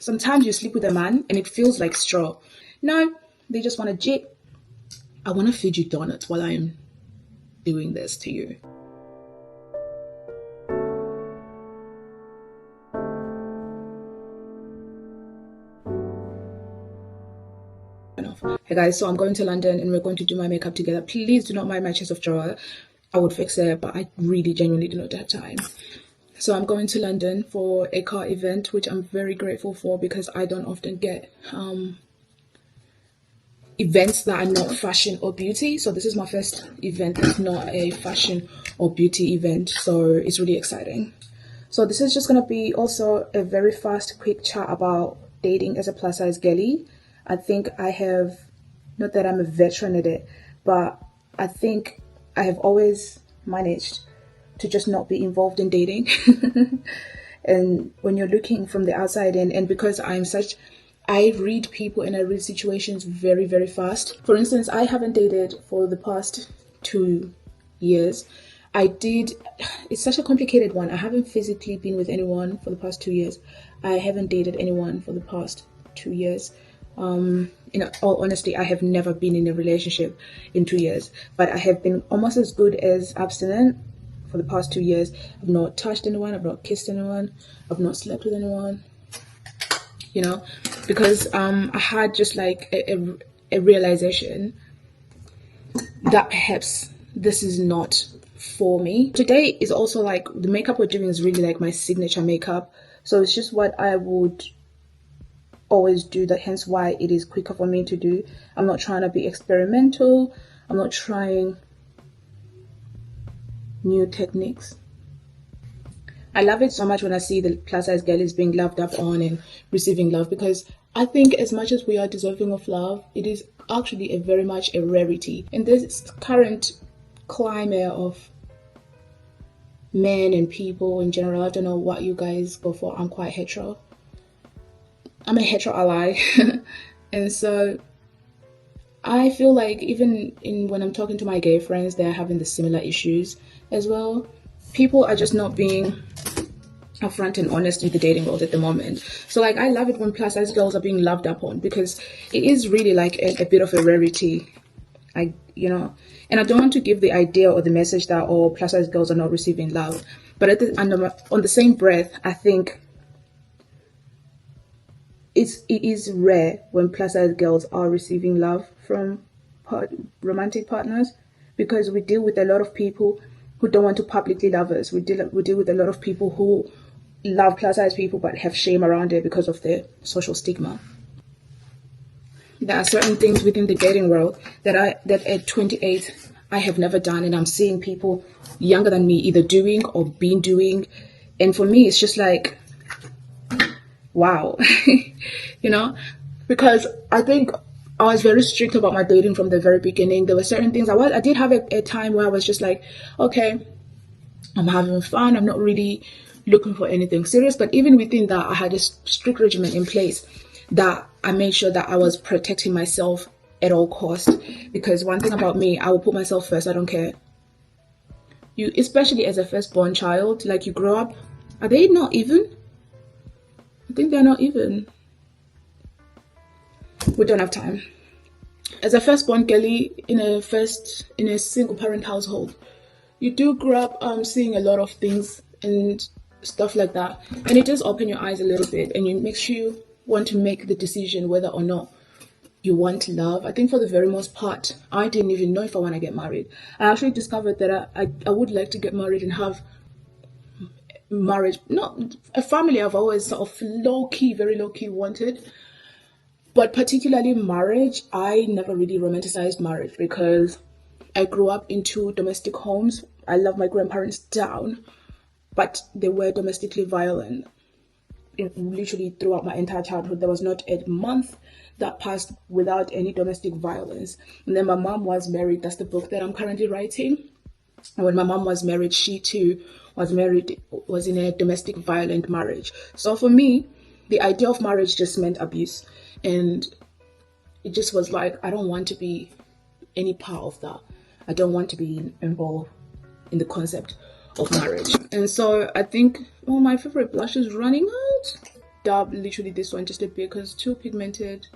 Sometimes you sleep with a man and it feels like straw. No, they just want to jip. I want to feed you donuts while I'm doing this to you. Hey guys, so I'm going to London and we're going to do my makeup together. Please do not mind my chest of drawer. I would fix it, but I really genuinely do not have time. So I'm going to London for a car event, which I'm very grateful for because I don't often get events that are not fashion or beauty. So this is my first event that's not a fashion or beauty event. So it's really exciting. So this is just going to be also a very fast, quick chat about dating as a plus size girlie. I think I have, not that I'm a veteran at it, but I think I have always managed to just not be involved in dating. And when you're looking from the outside in, and because I read people and I read situations very, very fast. For instance, I haven't dated for the past 2 years. It's such a complicated one. I haven't physically been with anyone for the past 2 years. I haven't dated anyone for the past 2 years. In all honesty, I have never been in a relationship in 2 years, but I have been almost as good as abstinent for the past 2 years. I've not touched anyone, I've not kissed anyone, I've not slept with anyone, because I had just like a realization that perhaps this is not for me. Today is also like the makeup we're doing is really like my signature makeup, so it's just what I would always do, that hence why it is quicker for me to do. I'm not trying to be experimental, I'm not trying new techniques. I love it so much when I see the plus size girlies being loved up on and receiving love, because I think as much as we are deserving of love, it is actually very much a rarity in this current climate of men and people in general. I don't know what you guys go for. I'm quite hetero. I'm a hetero ally. And so I feel like even when I'm talking to my gay friends, they're having the similar issues as well. People are just not being upfront and honest with the dating world at the moment. So like, I love it when plus size girls are being loved up on, because it is really like a bit of a rarity. And I don't want to give the idea or the message that all plus size girls are not receiving love, but on the same breath, I think it is rare when plus size girls are receiving love from romantic partners, because we deal with a lot of people who don't want to publicly love us. We deal with a lot of people who love plus size people but have shame around it because of the social stigma. There are certain things within the dating world that at 28 I have never done, and I'm seeing people younger than me either doing or been doing, and for me it's just like, wow. Because I think I was very strict about my dating from the very beginning. There were certain things I did have a time where I was just like, okay, I'm having fun, I'm not really looking for anything serious. But even within that, I had a strict regimen in place that I made sure that I was protecting myself at all costs. Because one thing about me, I will put myself first. I don't care. You, especially as a firstborn child, like you grow up, are they not even? I think they're not even. We don't have time. As a firstborn girlie in a single parent household, you do grow up seeing a lot of things and stuff like that, and it does open your eyes a little bit, and it makes you want to make the decision whether or not you want love. I think for the very most part, I didn't even know if I want to get married. I actually discovered that I would like to get married and have marriage, not a family. I've always sort of very low key wanted, but particularly marriage. I never really romanticized marriage because I grew up in 2 domestic homes. I love my grandparents down, but they were domestically violent. Literally throughout my entire childhood, there was not a month that passed without any domestic violence. And then my mom was married. That's the book that I'm currently writing. And when my mom was married, she too was in a domestic violent marriage. So for me, the idea of marriage just meant abuse. And it just was like, I don't want to be any part of that. I don't want to be involved in the concept of marriage. And so I think, my favorite blush is running out. dub literally this one just a bit because too pigmented.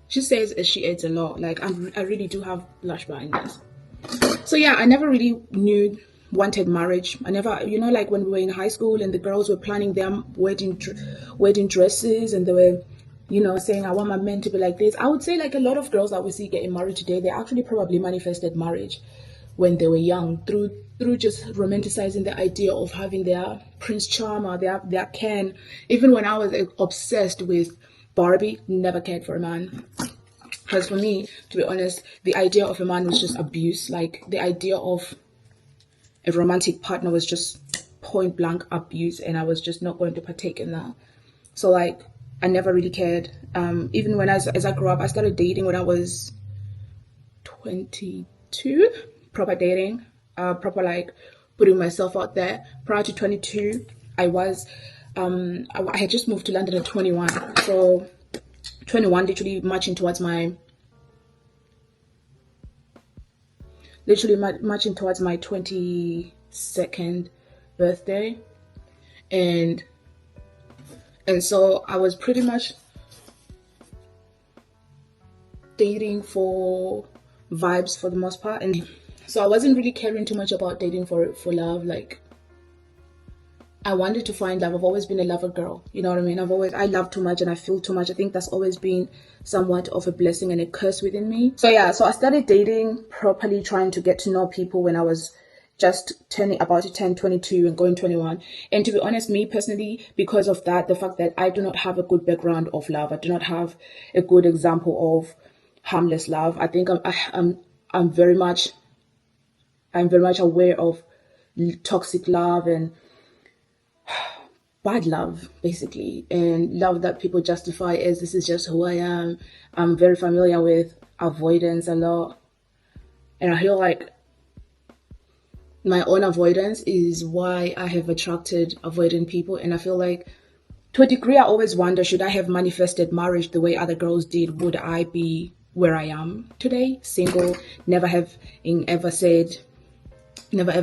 She says she adds a lot. Like I really do have blush blindness. So yeah, I never really wanted marriage. I never, like when we were in high school and the girls were planning their wedding dresses, and they were, saying I want my men to be like this. I would say like a lot of girls that we see getting married today, they actually probably manifested marriage when they were young through just romanticizing the idea of having their prince charmer, their Ken. Even when I was obsessed with Barbie, never cared for a man. Because for me, to be honest, the idea of a man was just abuse. Like the idea of a romantic partner was just point blank abuse, and I was just not going to partake in that. So like, I never really cared. Even when as I grew up, I started dating when I was 22. Proper dating, proper like putting myself out there. Prior to 22, I had just moved to London at 21. So 21, literally marching towards my 22nd birthday, and so I was pretty much dating for vibes for the most part, and so I wasn't really caring too much about dating for love. Like, I wanted to find love. I've always been a lover girl. You know what I mean? I love too much and I feel too much. I think that's always been somewhat of a blessing and a curse within me. So yeah, so I started dating properly, trying to get to know people when I was just about to turn 22 and going 21. And to be honest, me personally, because of that, the fact that I do not have a good background of love, I do not have a good example of harmless love. I think I'm very much aware of toxic love and bad love, basically, and love that people justify as this is just who I am. I'm very familiar with avoidance a lot, and I feel like my own avoidance is why I have attracted avoidant people. And I feel like, to a degree, I always wonder, should I have manifested marriage the way other girls did, would I be where I am today, single, never ever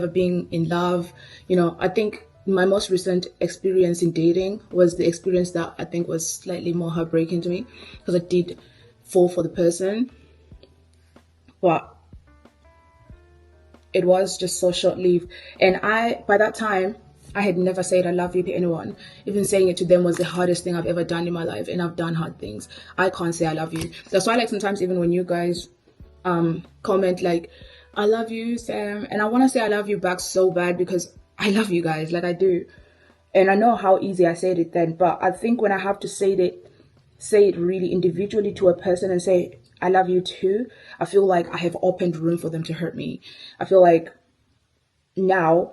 being in love? I think my most recent experience in dating was the experience that I think was slightly more heartbreaking to me, because I did fall for the person, but it was just so short-lived. And by that time, I had never said I love you to anyone. Even saying it to them was the hardest thing I've ever done in my life, and I've done hard things. I can't say I love you. That's why, like, sometimes even when you guys comment like, I love you, Sam, and I want to say I love you back so bad, because I love you guys, like I do. And I know how easy I said it then, but I think when I have to say it really individually to a person and say, I love you too, I feel like I have opened room for them to hurt me. I feel like now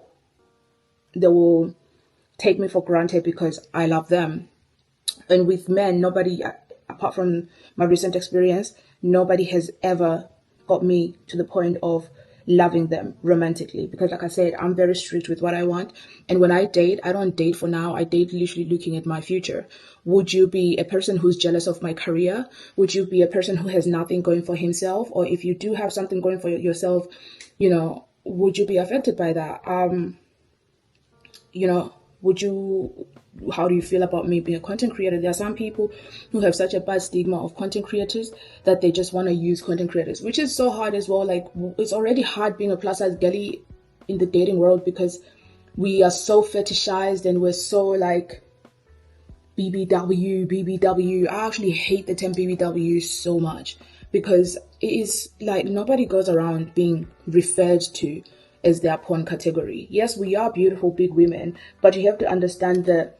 they will take me for granted because I love them. And with men, nobody, apart from my recent experience, nobody has ever got me to the point of loving them romantically, because like I said, I'm very strict with what I want. And when I date, I don't date for now. I date literally looking at my future. Would you be a person who's jealous of my career? Would you be a person who has nothing going for himself? Or if you do have something going for yourself, would you be affected by that? How do you feel about me being a content creator? There are some people who have such a bad stigma of content creators that they just want to use content creators, which is so hard as well. Like, it's already hard being a plus size girlie in the dating world, because we are so fetishized and we're so like BBW. I actually hate the term BBW so much, because it is like nobody goes around being referred to as their porn category. Yes, we are beautiful big women, but you have to understand the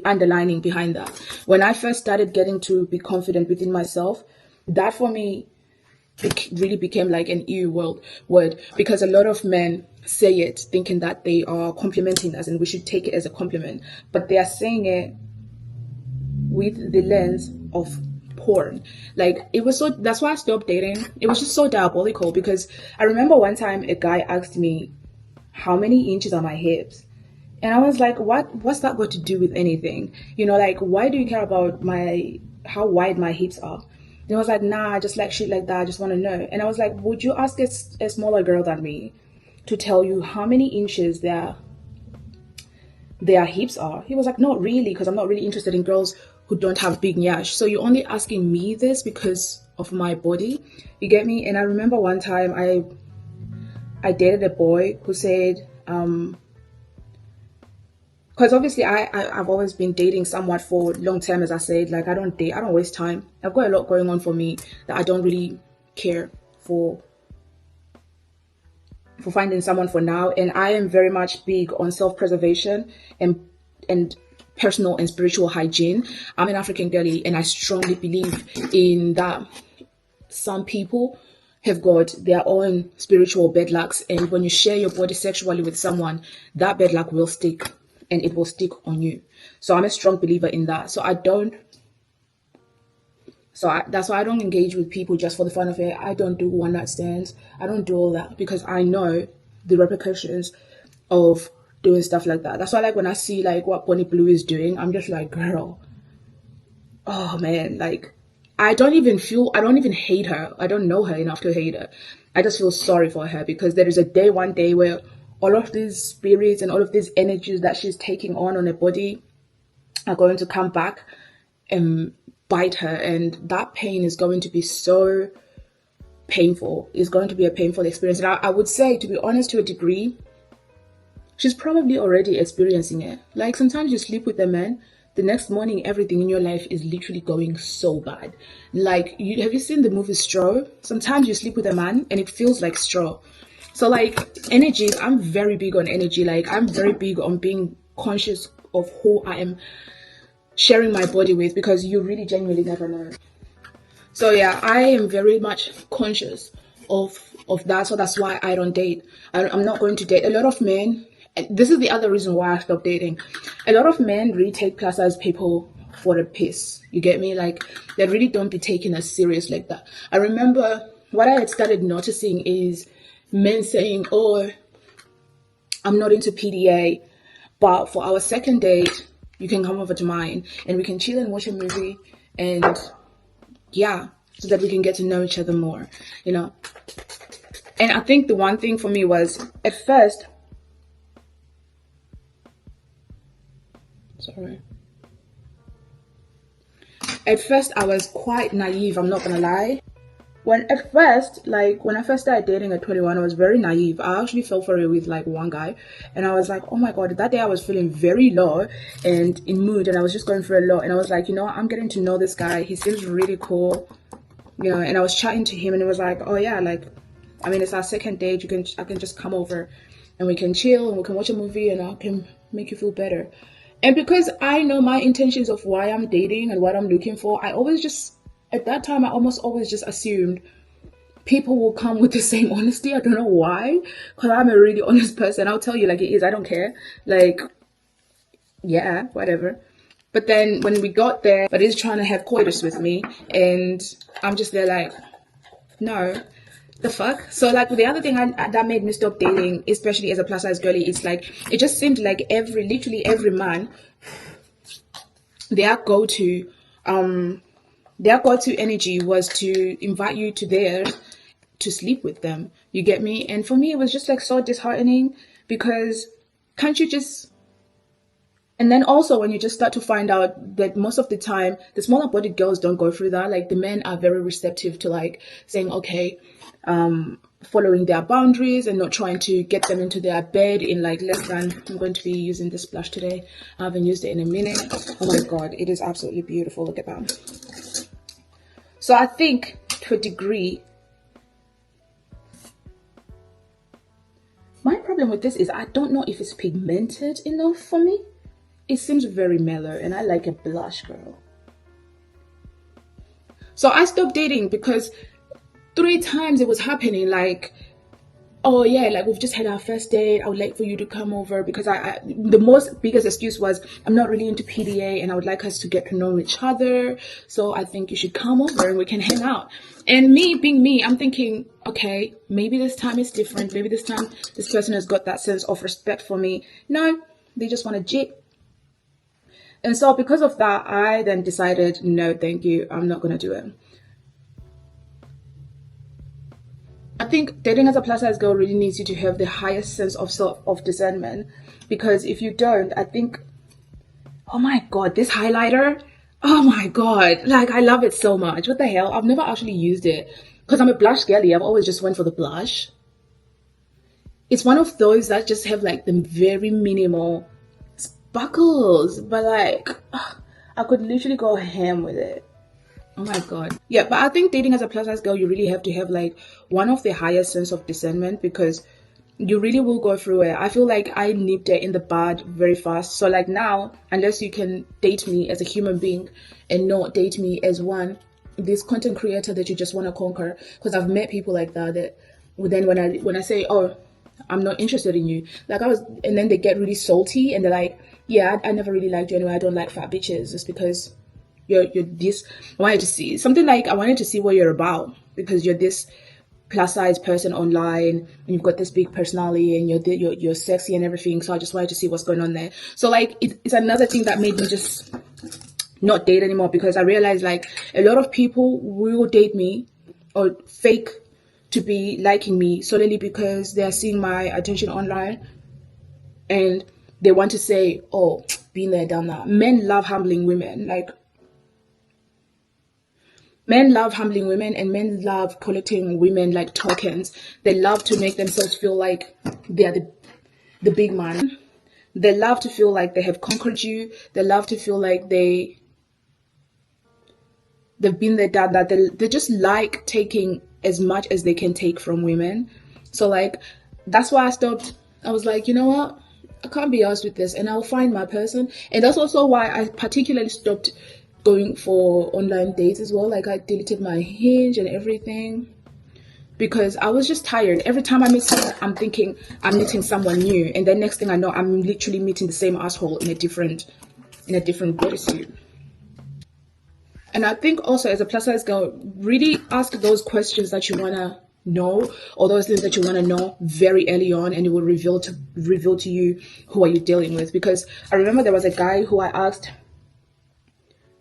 underlining behind that. When I first started getting to be confident within myself, that for me really became like an ew word, because a lot of men say it thinking that they are complimenting us and we should take it as a compliment, but they are saying it with the lens of porn. Like, that's why I stopped dating. It was just so diabolical, because I remember one time a guy asked me how many inches are my hips, and I was like, what's that got to do with anything? Like, why do you care about how wide my hips are? And I was like, nah, I just like shit like that. I just want to know. And I was like, would you ask a smaller girl than me to tell you how many inches their their hips are. He was like, not really, because I'm not really interested in girls who don't have big nyash. So you're only asking me this because of my body. You get me? And I remember one time I dated a boy who said, because obviously I've always been dating somewhat for long term, as I said. Like, I don't date, I don't waste time. I've got a lot going on for me that I don't really care for finding someone for now. And I am very much big on self-preservation and personal and spiritual hygiene. I'm an African girlie, and I strongly believe in that. Some people have got their own spiritual bad lucks, and when you share your body sexually with someone, that bad luck will stick, and it will stick on you. So I'm a strong believer in that. That's why I don't engage with people just for the fun of it. I don't do one night stands. I don't do all that, because I know the repercussions of doing stuff like that. That's why, like, when I see like what Bonnie Blue is doing, I'm just like, girl, oh man, like, I don't even hate her. I don't know her enough to hate her. I just feel sorry for her, because there is one day where all of these spirits and all of these energies that she's taking on her body are going to come back and bite her, and that pain is going to be so painful. It's going to be a painful experience. And I would say, to be honest, to a degree, she's probably already experiencing it. Like, sometimes you sleep with a man, the next morning everything in your life is literally going so bad. Like, have you seen the movie Straw? Sometimes you sleep with a man and it feels like straw. So, like, energies, I'm very big on energy. Like, I'm very big on being conscious of who I am sharing my body with, because you really genuinely never know. So yeah, I am very much conscious of that. So that's why I don't date. I'm not going to date. A lot of men, this is the other reason why I stopped dating. A lot of men really take plus size people for a piss. You get me? Like, they really don't be taken as serious like that. I remember what I had started noticing is men saying, oh, I'm not into PDA, but for our second date, you can come over to mine and we can chill and watch a movie, and yeah, so that we can get to know each other more, you know. And I think the one thing for me was, at first, I was quite naive, I'm not gonna lie. When I first started dating at 21, I was very naive. I actually fell for it with like one guy, and I was like, oh my god, that day I was feeling very low and in mood, and I was just going for a lot, and I was like, you know, I'm getting to know this guy, he seems really cool, you know. And I was chatting to him, and it was like, oh yeah, like, I mean, it's our second date, I can just come over and we can chill and we can watch a movie and I can make you feel better. And because I know my intentions of why I'm dating and what I'm looking for, at that time, I almost always just assumed people will come with the same honesty. I don't know why, because I'm a really honest person. I'll tell you like it is. I don't care. Like, yeah, whatever. But then when we got there, but he's trying to have coitus with me, and I'm just there like, no, the fuck. So like, the other thing that made me stop dating, especially as a plus size girlie, is like, it just seemed like literally every man, their go-to energy was to invite you to theirs to sleep with them. You get me? And for me, it was just like so disheartening, because can't you just... And then also, when you just start to find out that most of the time, the smaller bodied girls don't go through that. Like, the men are very receptive to like saying, okay, following their boundaries and not trying to get them into their bed in like less than... I'm going to be using this blush today. I haven't used it in a minute. Oh my god, it is absolutely beautiful. Look at that. So I think, to a degree, my problem with this is I don't know if it's pigmented enough for me. It seems very mellow, and I like a blush, girl. So I stopped dating because 3 times it was happening, like, oh yeah, like, we've just had our first date, I would like for you to come over, because the biggest excuse was, I'm not really into PDA and I would like us to get to know each other, so I think you should come over and we can hang out. And me being me, I'm thinking, okay, maybe this time it's different, maybe this time this person has got that sense of respect for me. No, they just want to jip. And so because of that, I then decided, no thank you, I'm not going to do it. I think dating as a plus size girl really needs you to have the highest sense of discernment, because if you don't, I think, oh my god, this highlighter, oh my god, like I love it so much. What the hell? I've never actually used it because I'm a blush girly. I've always just went for the blush. It's one of those that just have like the very minimal sparkles, but like I could literally go ham with it. Oh my god. Yeah, but I think dating as a plus size girl, you really have to have like one of the highest sense of discernment, because you really will go through it. I feel like I nipped it in the bud very fast. So like now, unless you can date me as a human being and not date me as this content creator that you just want to conquer, because I've met people like that then when I say, oh, I'm not interested in you, like and then they get really salty and they're like, yeah, I never really liked you anyway. I don't like fat bitches. It's because you're this. I wanted to see what you're about, because you're this plus size person online and you've got this big personality and you're sexy and everything. So I just wanted to see what's going on there. So like it's another thing that made me just not date anymore, because I realized like a lot of people will date me or fake to be liking me solely because they are seeing my attention online, and they want to say, oh, been there, done that. Men love humbling women, and men love collecting women like tokens. They love to make themselves feel like they are the big man. They love to feel like they have conquered you. They love to feel like they've been there, done that. They just like taking as much as they can take from women. So like that's why I stopped. I was like, you know what? I can't be asked with this, and I'll find my person. And that's also why I particularly stopped going for online dates as well. Like I deleted my Hinge and everything, because I was just tired. Every time I meet someone, I'm thinking I'm meeting someone new, and then next thing I know, I'm literally meeting the same asshole in a different bodysuit. And I think also as a plus size girl, really ask those questions that you wanna know, or those things that you wanna know very early on, and it will reveal to you who are you dealing with. Because I remember there was a guy who I asked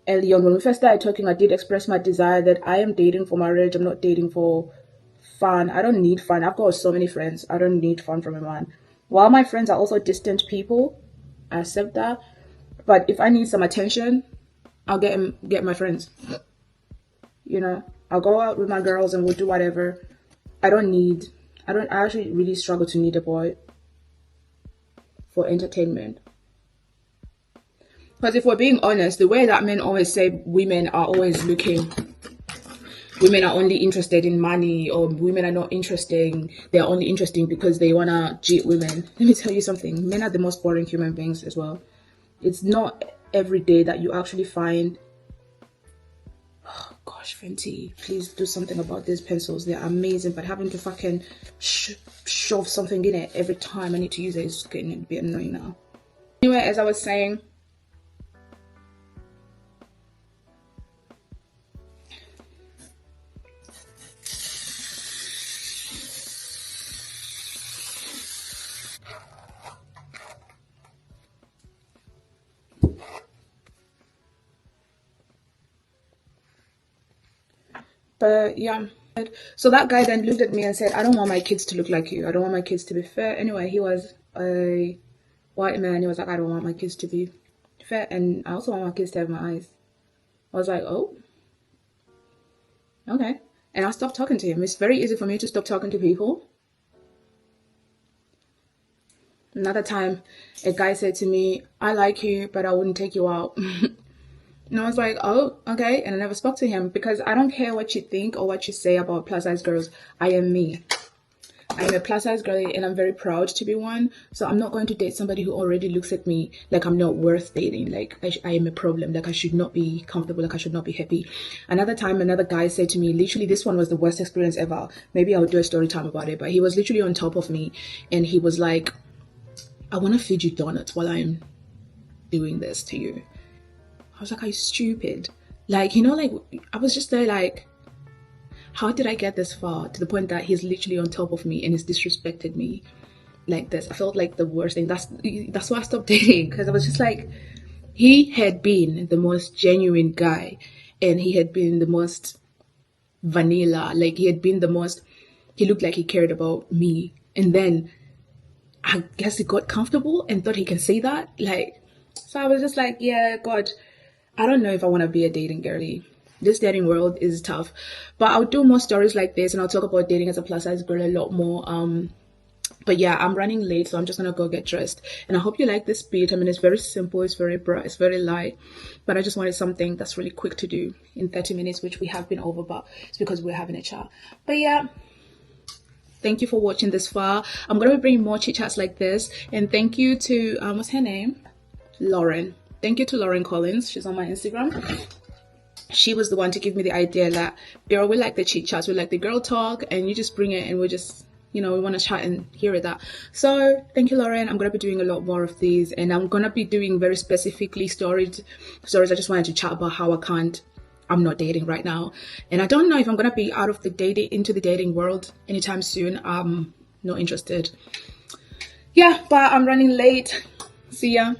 early on when we first started talking. I did express my desire that I am dating for marriage. I'm not dating for fun. I don't need fun. I've got so many friends. I don't need fun from a man. While my friends are also distant people, I accept that. But if I need some attention, I'll get my friends. You know, I'll go out with my girls and we'll do whatever. I actually really struggle to need a boy for entertainment. Because if we're being honest, the way that men always say women are only interested in money, or women are not interesting, they're only interesting because they want to cheat women. Let me tell you something, men are the most boring human beings as well. It's not every day that you actually find, oh gosh, Fenty, please do something about these pencils. They're amazing, but having to fucking shove something in it every time I need to use it is getting a bit annoying now. Anyway, as I was saying, but yeah. So that guy then looked at me and said, I don't want my kids to look like you. I don't want my kids to be fair. Anyway, he was a white man. He was like, I don't want my kids to be fair, and I also want my kids to have my eyes. I was like, oh, okay. And I stopped talking to him. It's very easy for me to stop talking to people. Another time, a guy said to me, I like you, but I wouldn't take you out. And I was like, oh, okay. And I never spoke to him, because I don't care what you think or what you say about plus size girls. I am me. I am a plus size girl, and I'm very proud to be one. So I'm not going to date somebody who already looks at me like I'm not worth dating. Like I am a problem. Like I should not be comfortable. Like I should not be happy. Another time, another guy said to me, literally, this one was the worst experience ever. Maybe I'll do a story time about it. But he was literally on top of me, and he was like, I want to feed you donuts while I'm doing this to you. I was like, are you stupid? Like, like I was just there like, how did I get this far? To the point that he's literally on top of me and he's disrespected me like this. I felt like the worst thing. That's why I stopped dating, because I was just like, he had been the most genuine guy, and he had been the most vanilla. Like he had been the most he looked like he cared about me. And then I guess he got comfortable and thought he can say that. Like, so I was just like, yeah, God, I don't know if I want to be a dating girly. This dating world is tough. But I'll do more stories like this, and I'll talk about dating as a plus size girl a lot more. But yeah, I'm running late, so I'm just gonna go get dressed. And I hope you like this beat. I mean, it's very simple, it's very bright, it's very light. But I just wanted something that's really quick to do in 30 minutes, which we have been over, but it's because we're having a chat. But yeah, thank you for watching this far. I'm gonna be bringing more chit chats like this. And thank you to what's her name? Lauren. Thank you to Lauren Collins. She's on my Instagram. She was the one to give me the idea that, girl, we like the chit chats, we like the girl talk, and you just bring it, and we just, we want to chat and hear that. So thank you, Lauren. I'm going to be doing a lot more of these, and I'm going to be doing very specifically stories. I just wanted to chat about how I'm not dating right now. And I don't know if I'm going to be out of the into the dating world anytime soon. I'm not interested. Yeah, but I'm running late. See ya.